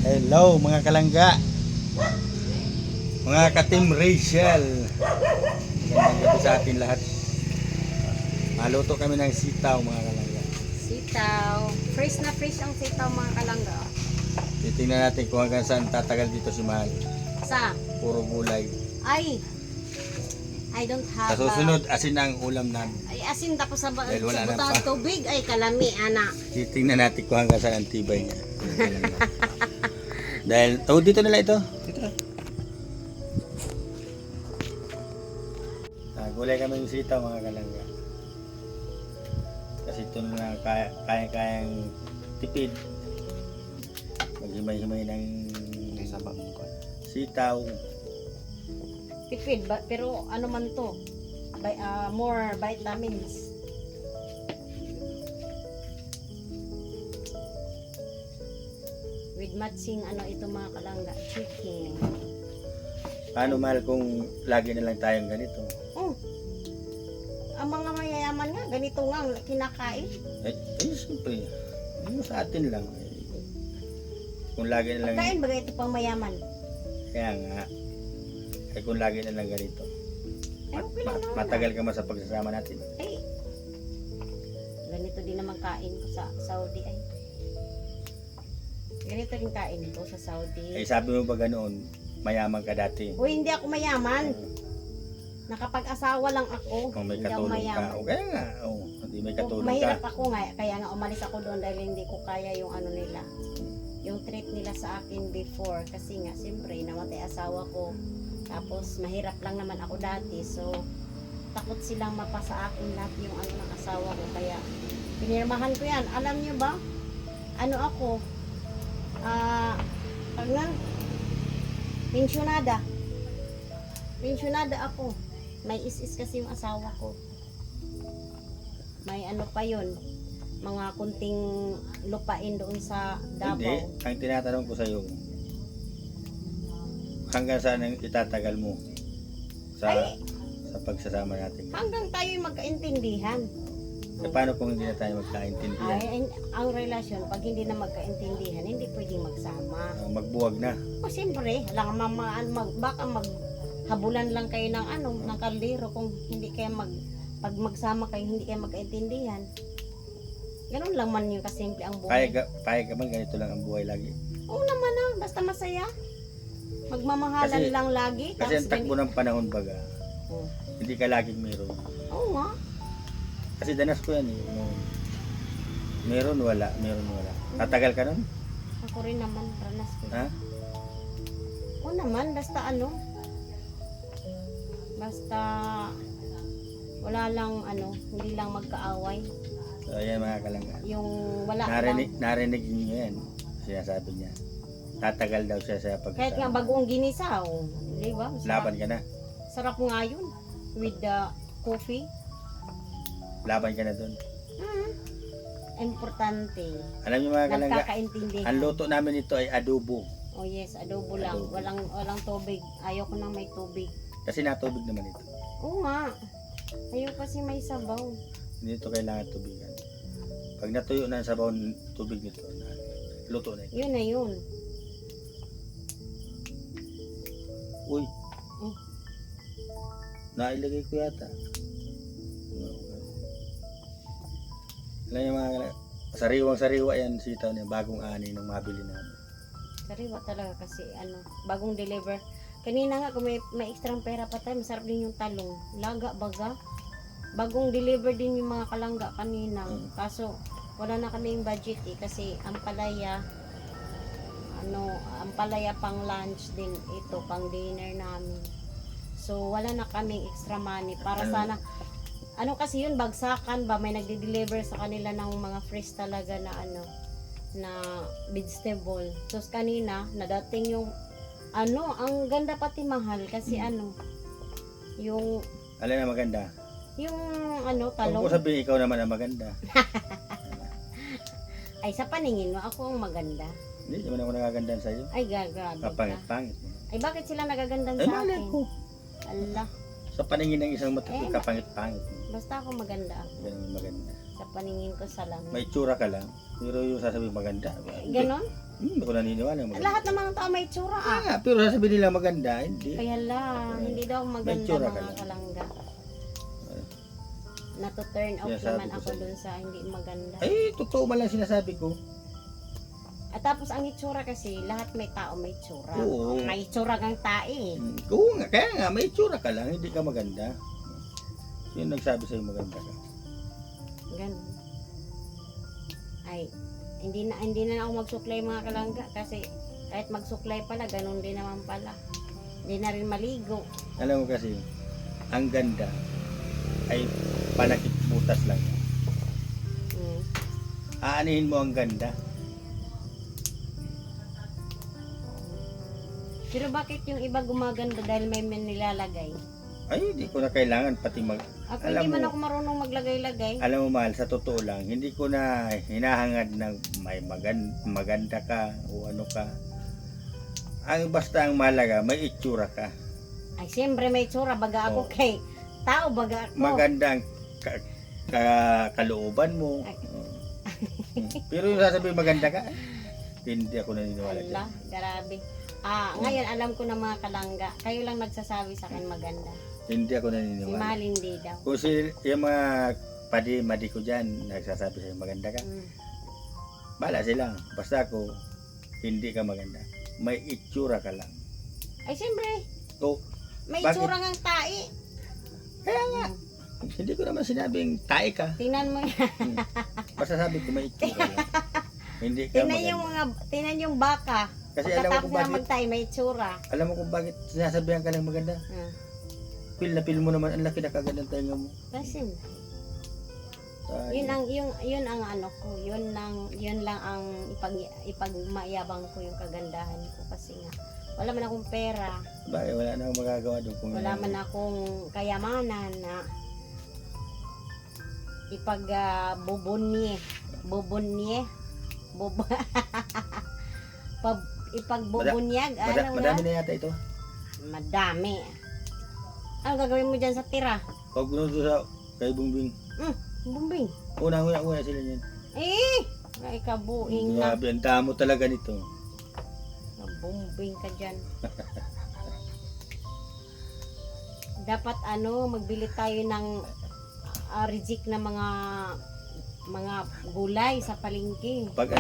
Hello mga kalangga, mga ka-team Rachel. Magandang gabi sa atin lahat. Maluto kami ng sitaw mga kalangga. Sitaw. Fresh na fresh ang sitaw mga kalangga. Titingnan natin kung hanggang saan tatagal dito si Mahal. Sa? Puro gulay. Ay! I don't have Sa susunod, asin ang ulam namin. ay asin tapos sa Dahil wala na butang pa. tubig. Ay kalami, anak. Titingnan natin kung hanggang saan ang tibay niya. Dahil, dito nila ito. Dito. Gulay kami ng sitaw mga kalangga. Kasi ito na kaya-kayang tipid. Maghimay-himay ng sitaw. Tipid, pero ano man to? More vitamins. With matching ito mga kalangga, chicken. Paano Mahal kung lagi na lang tayong ganito? Oh. Ang mga mayayaman nga, ganito nga ang kinakain. Siyempre. Yung sa atin lang. Kung lagi na lang. Pagkain ba ito pang mayaman? Kaya nga. Kung lagi na lang ganito. Ay, okay lang naman. Matagal ka man sa pagsasama natin. Ay, ganito din naman kain ko sa Saudi ay. Ganito rin kain ko sa Saudi. Sabi mo ba ganoon, mayaman ka dati? Uy, hindi ako mayaman. Nakapag-asawa lang ako. Kung may Hindi ako katulong ka. mayaman. O kaya nga, hindi may katulong ka. Mahirap ako nga, kaya nga umalis ako doon dahil hindi ko kaya yung nila. Yung treat nila sa akin before. Kasi nga, siyempre, namatay asawa ko. Tapos, mahirap lang naman ako dati. So, takot silang mapasa akin lahat yung ng asawa ko. Kaya, pinirmahan ko yan. Alam nyo ba? Ako? Pensyonada. Pensyonada ako. May is kasi yung asawa ko. May pa yun. Mga kunting lupain doon sa Davao. Hindi. Ang tinatanong ko sa iyo, hanggang saan ang itatagal mo sa pagsasama natin? Hanggang tayo'y magkaintindihan. Paano kung hindi na tayo magkaintindihan? Ang relasyon, pag hindi na magkaintindihan, hindi pwedeng magsama. Magbuwag na. O siyempre, baka maghabulan lang kayo ng kaldero kung hindi kayo pag magsama kayo, hindi kayo magkaintindihan. Ganun lang man yung kasimple ang buhay. Payag ka man, ganito lang ang buhay lagi. Oo naman basta masaya. Magmamahalan lang lagi. Kasi ang takbo ng panahon baga, hindi ka laging meron. Oo nga. Kasi danas ko yan meron wala. Tatagal ka nun? Ako rin naman, ranas ko. Ha? Oo naman, basta basta wala lang hindi lang magkaaway. So ayan mga kalangga. Yung wala Narinig niyo yan. Sinasabi niya. Tatagal daw siya sa pagsasama. kahit nga bagoong ginisa, di ba? Laban ka na. Sarap nga yun. With the coffee. Laban ka na doon. Importante. Alam niyo mga kalangga, Nagkakaintindihan. ang luto namin ito ay adobo. Oh yes, adobo lang. Adobo. Walang tubig. Ayaw ko nang may tubig. Kasi natubig naman ito. Oo nga. Ayaw kasi may sabaw. Hindi ito kailangan tubigan. Pag natuyo na ang sabaw ng tubig nito, luto na ito. Yun na yun. Uy. Nailagay ko yata. Alam niyo mga kalangga, sariwang-sariwa yan sitaw niya, bagong ani ng mabili namin. Sariwa talaga kasi bagong deliver. Kanina nga kung may extrang pera pa tayo, masarap din yung talong. Laga baga. Bagong deliver din yung mga kalangga kanina. Kaso wala na kaming budget kasi ang palaya pang lunch din ito, pang dinner namin. So wala na kaming extra money para sana kasi yun, bagsakan ba, may nagde-deliver sa kanila ng mga fresh talaga na na vegetable. So kanina nadating yung ang ganda pati Mahal kasi yung Alin na maganda? yung Huwag talong. mo sabihin ikaw naman ang maganda. Ay sa paningin mo ako ang maganda. Hindi naman ako nagagandaan sa'yo. Ay grabe ka. Kapangit-pangit mo. Ay bakit sila nagagandan Ay sa malay akin? ko. Allah, Sa paningin ng isang matapos, kapangit-pangit mo. basta ako maganda ako. Ganun maganda. Sa paningin ko sa lang. May tsura ka lang, pero yung sasabihin maganda. Ganon? Hindi ko naniniwala maganda. Lahat naman ng tao may itsura Ah, nga, pero sasabihin nila maganda, hindi. Kaya lang, hindi daw May maganda itsura ka mga lang. kalangga. Nato-turn off Sinasabi naman ko ako sa'yo. dun sa hindi maganda. Ay, totoo man lang sinasabi ko. At tapos ang itsura kasi, lahat may tao may itsura. Oo. May itsura kang tae. Oo nga, kaya nga, may itsura ka lang, hindi ka maganda. Sino nagsabi sa'yo maganda ka? Ganun. Ay, hindi na ako magsuklay mga kalangga kasi kahit magsuklay pala, ganun din naman pala. Hindi na rin maligo. Alam mo kasi, ang ganda ay panakip butas lang. Mm. Aanihin mo ang ganda. Pero bakit yung iba gumaganda dahil may nilalagay? Ay, hindi ko na kailangan pati mag... Ako Alam hindi man mo- ako marunong maglagay-lagay. Alam mo mahal, sa totoo lang, hindi ko na hinahangad na may maganda ka o ano ka. Ang basta ang mahalaga, may itsura ka. Ay, siyempre may itsura. Baga ako Oo. kay tao, baga ako. Maganda ang kalooban mo. Ay. Pero yung sasabihin maganda ka, hindi ako naniniwala Ala, dyan. grabe. Ngayon alam ko na mga kalangga. Kayo lang nagsasabi sa akin maganda. Hindi ako Si naniniwala. Mahal hindi daw. Kung yung mga madi ko dyan, nagsasabi sa'yo maganda ka, Mm. bala sila. Basta ako, hindi ka maganda. May itsura ka lang. Ay, siyempre. So, May Bakit? itsura ng tae. kaya nga, hindi ko naman sinabing tae ka. Tingnan mo yan. Basta sabi ko may itsura lang. Hindi ka maganda. Tingnan yung baka. Kasi alam mo Pagkatapos kung na bakit, magtae, may itsura. alam mo kung bakit sinasabihan ka lang maganda. Ah. Feel na feel mo naman, ang laki na kagad ng tenga mo. Kasi, Tayo. yun ang ano ko, yun lang ang ipagmayabang ko yung kagandahan ko kasi nga wala man akong pera, Bakit wala na akong magagawa doon kung wala man akong kayamanan na bubunye, bub ipagbubunyag, Madami na yata ito. madami. Ano gagawin mo dyan sa tira? Pag gusto sa kay Bungbing, Bumbing. una sila niyan. Ay kabuing na. Grabe, ang damo talaga nito. Bumbing ka dyan. Dapat magbili tayo ng reject na mga gulay sa palengke. Pag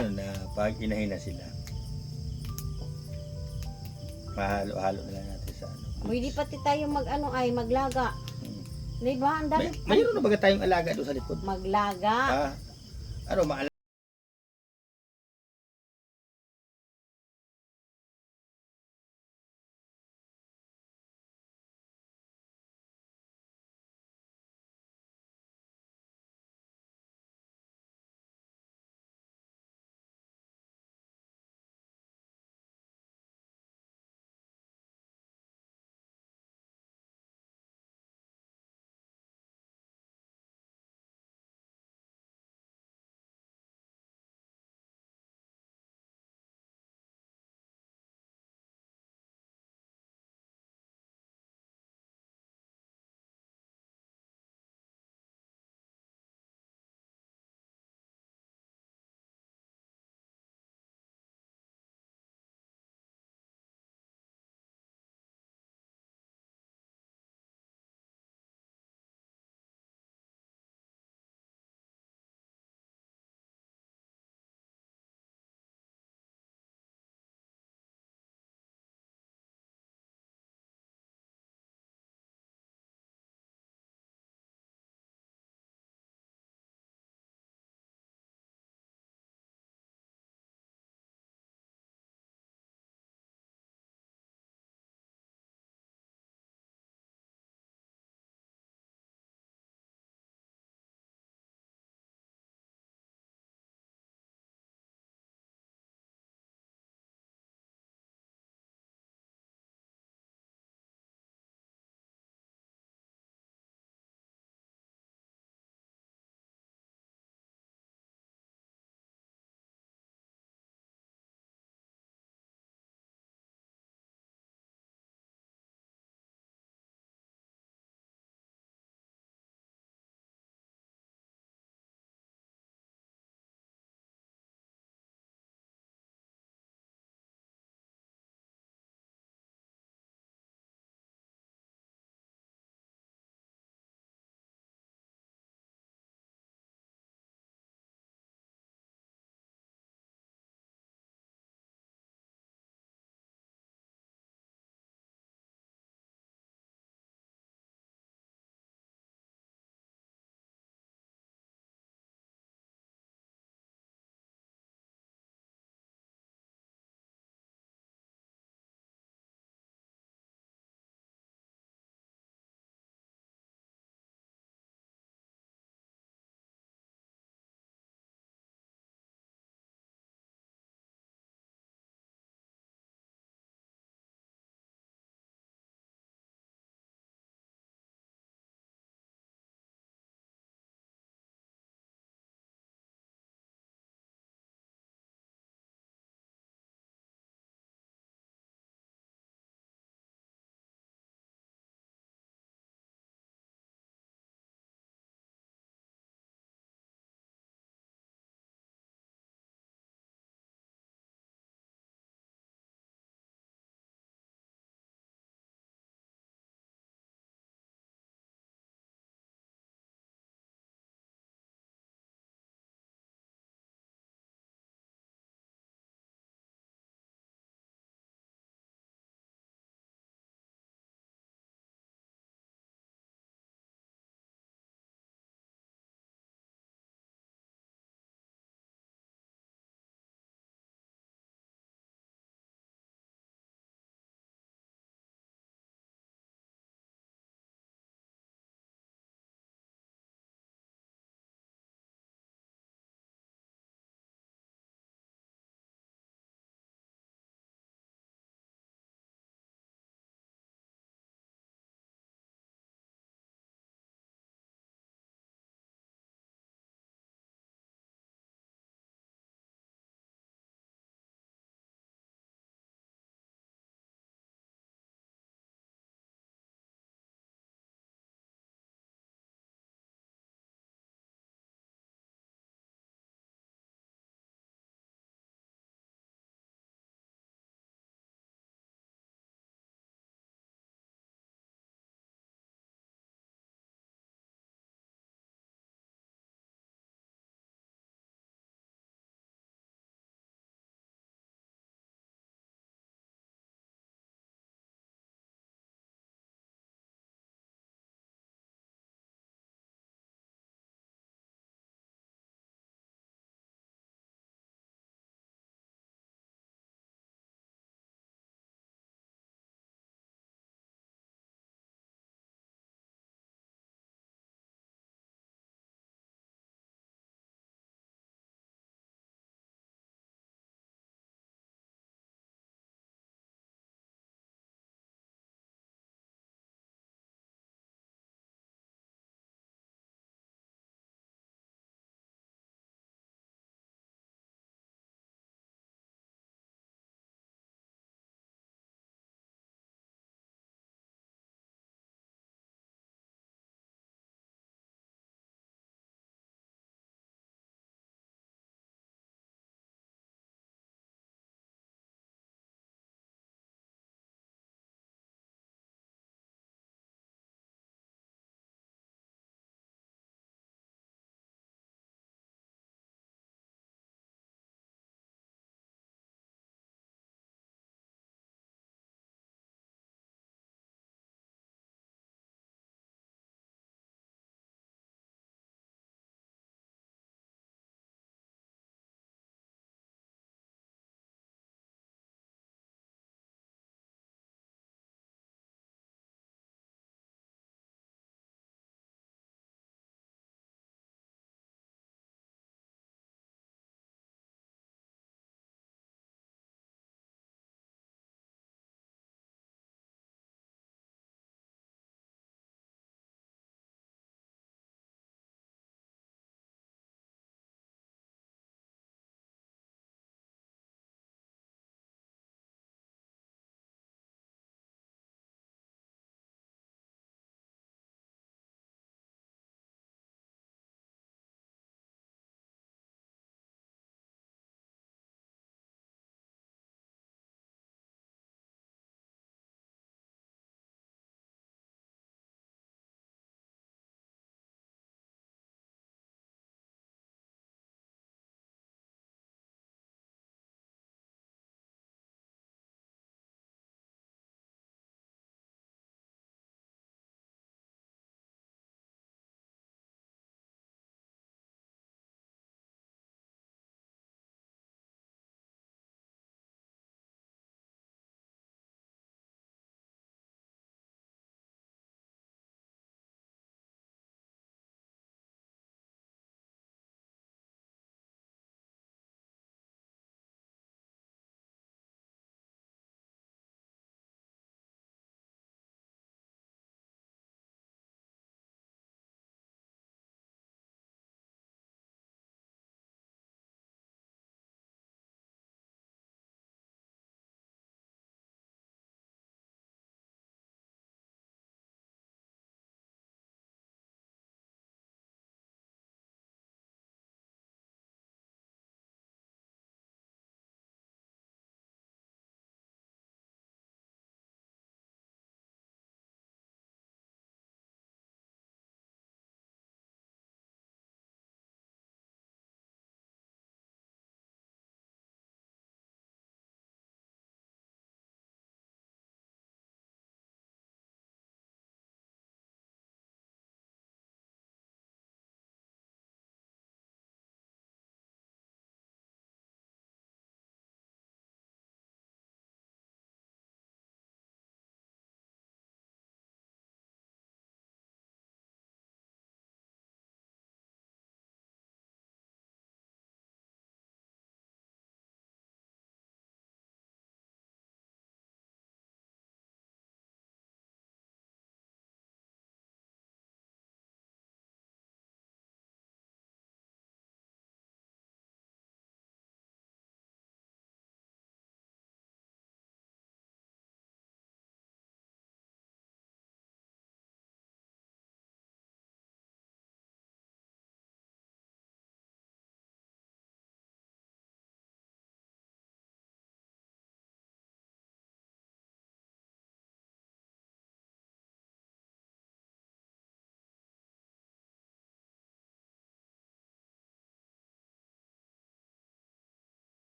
pag inahin na sila, mahalo-halo na lang natin sa ano. Pwede pati tayo maglaga. Hmm. Diba? Ang dami. Mayroon na ba tayong alaga doon sa likod? Maglaga. Maalaga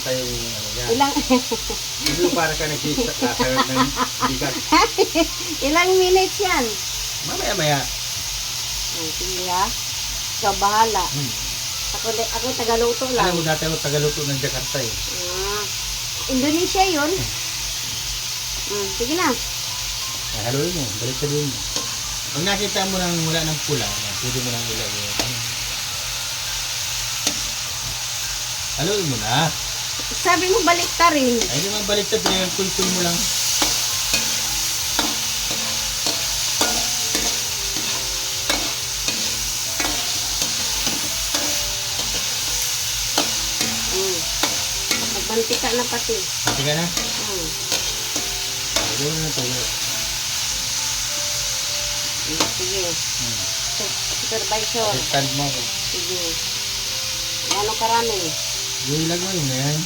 basta yung ano yan. Ilang Hindi yung para ka nagsisakasarap ng bigat. ilang minutes yan? Mamaya-maya. Sige ha. Ikaw bahala. Ako tagaluto lang. Alam mo dati ako tagaluto ng Jakarta eh. Ah, Indonesia yun. Sige na. Ay, haluin mo, balik-balik mo. Pag nakita mo nang wala ng pula, pwede mo nang ilagay. Haluin mo na. Sabi mo balik ta rin. Ay, hindi man baliktad, kulkul mo lang. Magmantika na pati. Pati ka na? Hmm. Haluin mo na tayo. Sige. Supervisor. Stand mo ako. Sige. Ano karami? Yung ilagay mo yan.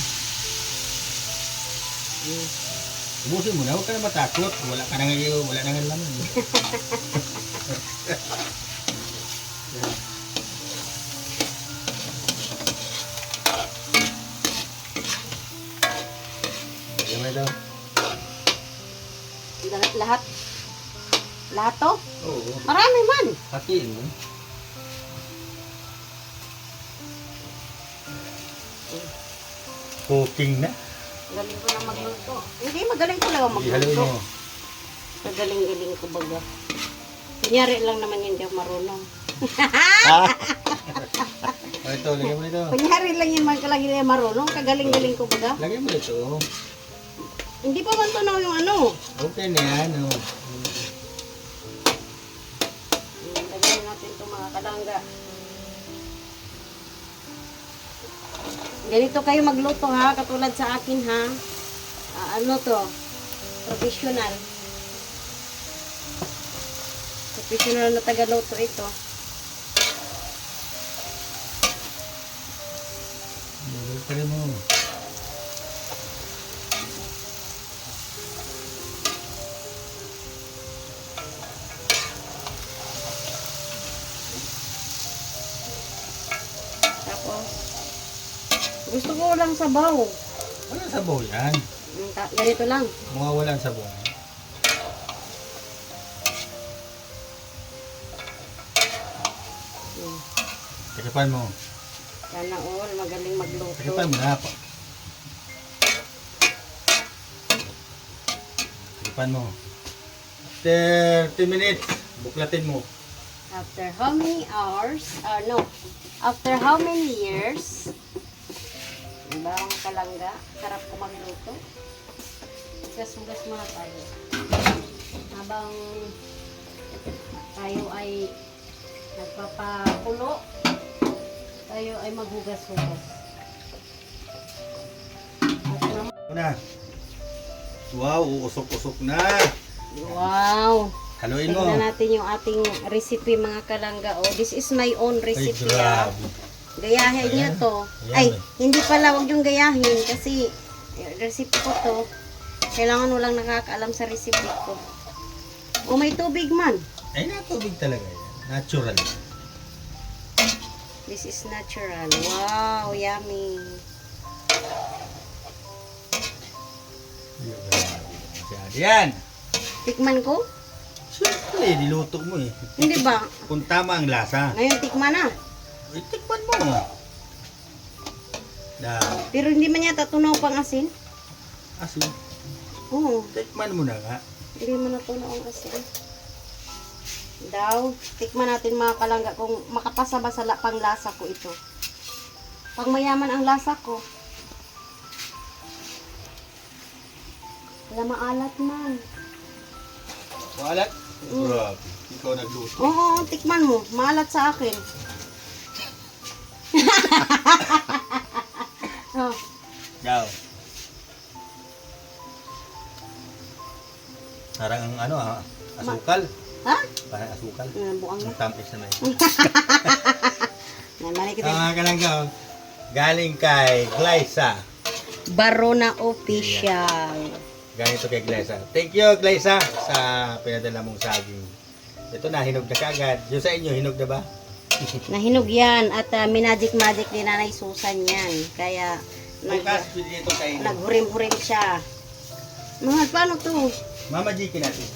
Ubusin mo na, huwag ka na matakot. Wala ka nang laman. Lagyan mo daw. Lahat? Lahat to? Oo. Marami man. Hatiin mo. Cooking na. Galing ko na magluto. Hindi, magaling ko lang Haluin magluto. mo. Magaling-galing ko baga. Kunyari lang naman hindi ako marunong. Ah! Ito, lagyan mo ito. Kunyari lang yun man ka lang hindi ako marunong. Kagaling-galing ko baga. Lagyan mo ito. Hindi pa man tunaw yung ano. Okay na yan. Oh. Lagyan natin itong mga kalangga. Ganito kayo magluto ha, katulad sa akin ha. Ano to? Professional. Professional na tagaluto ito. Lagyan mo. Tapos, gusto ko lang sabaw. Wala sabaw yan. Ganito lang. Mga walang sabaw. Takipan mo. Sana all, magaling magluto. Takipan mo na. Takipan mo. After 10 minutes, buklatin mo. After how many hours? No. After how many years? Diba ang kalangga? Sarap ko magluto. Gas-gas muna tayo. Habang tayo ay nagpapakulo, tayo ay maghugas-hugas. Na. Wow, usok-usok na. Wow! Haluin mo. Tingnan natin yung ating recipe mga kalangga. Oh, this is my own Ay, recipe. grabe. Gayahin nyo Ayan. to. Ayan, Ay, eh. hindi pala, wag yung gayahin kasi recipe ko to. Kailangan walang nakakaalam sa recipe ko. O may tubig man. Ay, natubig talaga yan. Natural. This is natural. Wow, yummy. Yan. Tikman ko? Siyempre, niluto mo eh. Hindi ba? Kung tama ang lasa, Ngayon tikman na. itikman mo. Na, Pero hindi man yata tunaw pang asin. asin. Oo, Tikman mo na nga. hindi man natunaw ang asin. Daw, tikman natin mga kalangga kung makapasa ba sa pang lasa ko ito. Pang mayaman ang lasa ko. Wala maalat man. Walat? Grabe. Ikaw nagluto. Oo, tikman mo. Maalat sa akin. Oh, Daw. Parang ang ano asukal. ha? Parang asukal. Buang na. Ang tampis na may. Naman kita. Mga kalangga, galing kay Glyza. Barona Official. Ganito kay Glyza. Thank you, Glyza, sa pinadala mong saging. Ito na, hinog na kaagad. Yung sa inyo, hinog na ba? Nahinog yan at minagic-magic ni Nanay Susan yan. Kaya Bukas, pwede ito kainin. Naghurim-hurim siya. Mahal, paano to? Mama G natin.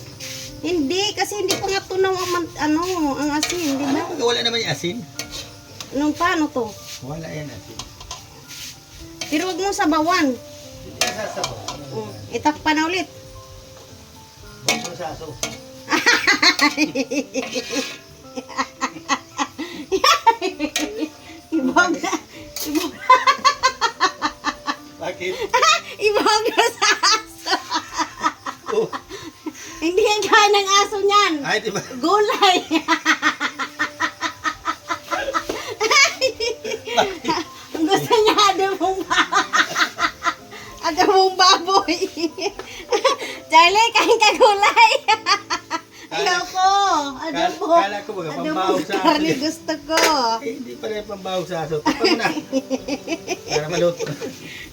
Hindi, kasi hindi pa nga tunaw ang asin, di ba? Wala naman yung asin. Nung paano to? Wala yan asin. Pero huwag mong sabawan. Hindi na sasabaw. Itakpa na ulit. Huwag mo sasaw. Ibag Bakit? ibag na sa aso. Oh. Hindi yan kain ng aso niyan. Ay, diba? Gulay. Ang gusto niya adamong baboy. Charlie, kain ka gulay. Ayoko. Adobo. Kala ko baga, pambawag sa aso. Karne gusto ko. Eh, hindi pala yung pambawag sa aso. Tapos mo na. Para maluto.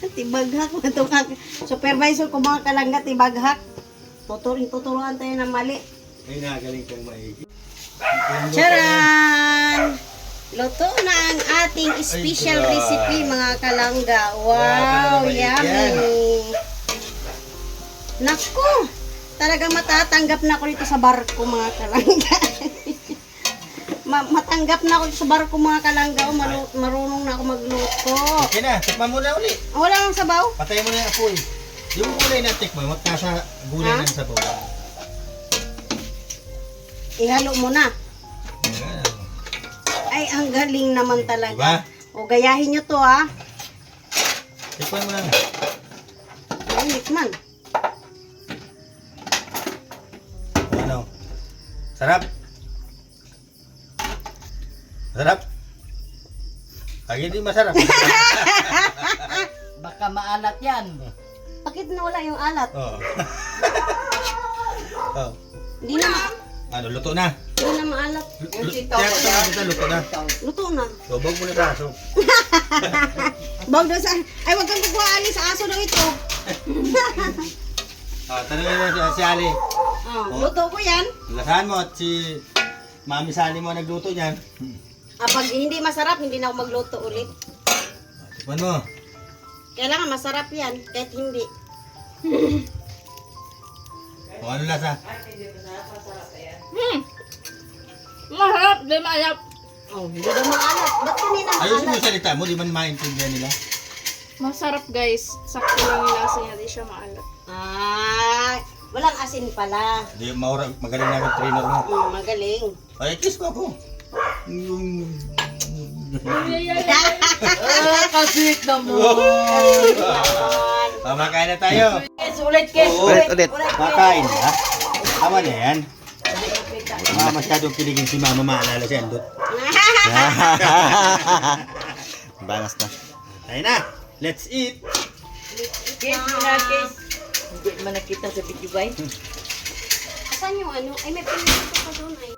Tibaghak mo ito ka. Supervisor ko mga kalangga, tibaghak. Tuturuan tayo ng mali. Ay, nagaling kang maigi. Charan! Luto na ang ating special grabe. recipe mga kalangga. Wow, Grabe naman yummy! Naku! Talaga matatanggap na ako dito sa barko mga kalangga. Matanggap na ako dito sa barko mga kalangga. Marunong na ako magluto. Okay na, tikman mo na uli. Wala nang sabaw? Patay mo na yung apoy. Yung gulay na tikman, magkasa gulay Ha? ng sabaw. Ihalo mo na. Ayan. Ay, ang galing naman Diba? talaga. O, gayahin nyo to ha. Tikman mo na. Mainit man. Ano? Sarap? Sarap? Pag hindi masarap. Baka maalat yan. Bakit nawala yung alat? Oo. Oh. Hindi na, Ano, luto na. hindi na maalat. Luto na. Luto na. Tubog mo na sa aso. Bawag daw sa... Ay, wag kang kukuha Ali sa aso daw ito. Tanongin mo si Ali. Oh, luto ko yan. Lasahan mo at si Mami Sally mo nagluto niyan. Pag hindi masarap, hindi na ako magluto ulit. Tikman mo. Kailangan masarap yan, kahit hindi. Kung ano lasa? Maharap, di maalat. Oh, hindi na maalat. Ba't kanina Ayusin mo maalat? yung salita mo, di man maintindihan nila. Masarap guys. Sakto lang yung lasa niya. Di siya maalat. Ay, walang asin pala. Di magaling na ang trainer mo. Magaling. Ay, kiss ko ako. Kasweet na mo. Makain na tayo. Ulit, Kes. Ulit. Makain ha? Tama na yan. Masyadong kiligin si Mama, maalala si Andot. Bangas na. Tayo na. Let's eat. Kes, na, Kes. Hindi man nakita sa video ba? Asan yung ano? Ay, may pinito pa doon ay.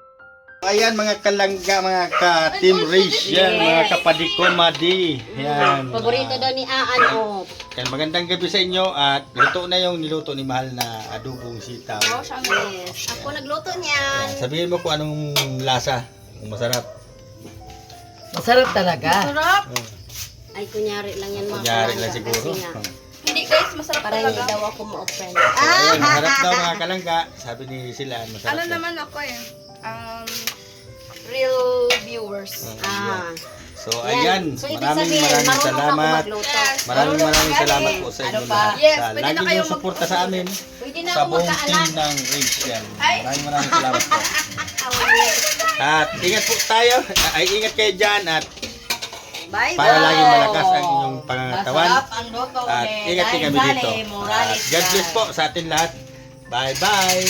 Ayan mga kalangga, mga ka-team race yan, mga kapadiko-madi. Yan. Paborito daw ni Aan, oh. Yan, magandang gabi sa inyo at luto na yung niluto ni Mahal na adobong sitaw. Oo, siya ang Yes. Ako nagluto niyan. Sabihin mo kung anong lasa, kung masarap. Masarap talaga. Sarap. Ay, kunyari lang yan mga Kunyari lang kalangga, siguro. kasi nga, Hindi guys, masarap para hindi talaga. daw ako ma-offend. Ayun, masarap daw mga kalangga. Sabi ni sila, masarap Ano daw. naman ako eh. Real viewers. So ayan, So, ibig maraming sabihin, marunong ako salamat. magluto. Yes. Maraming salamat po sa inyo lahat. Yes, Sa pwede na lagi kayo yung suporta sa amin Pwede na sa ako buong magkaanak. team ng race yan. Ay. Maraming salamat po. At ingat po tayo, ay ingat kayo dyan at Bye-bye. para laging malakas ang inyong pangangatawan. Masarap ang luto At ni ingat din kami Dahil dito. Sally Morales. At God bless po sa atin lahat. Bye bye!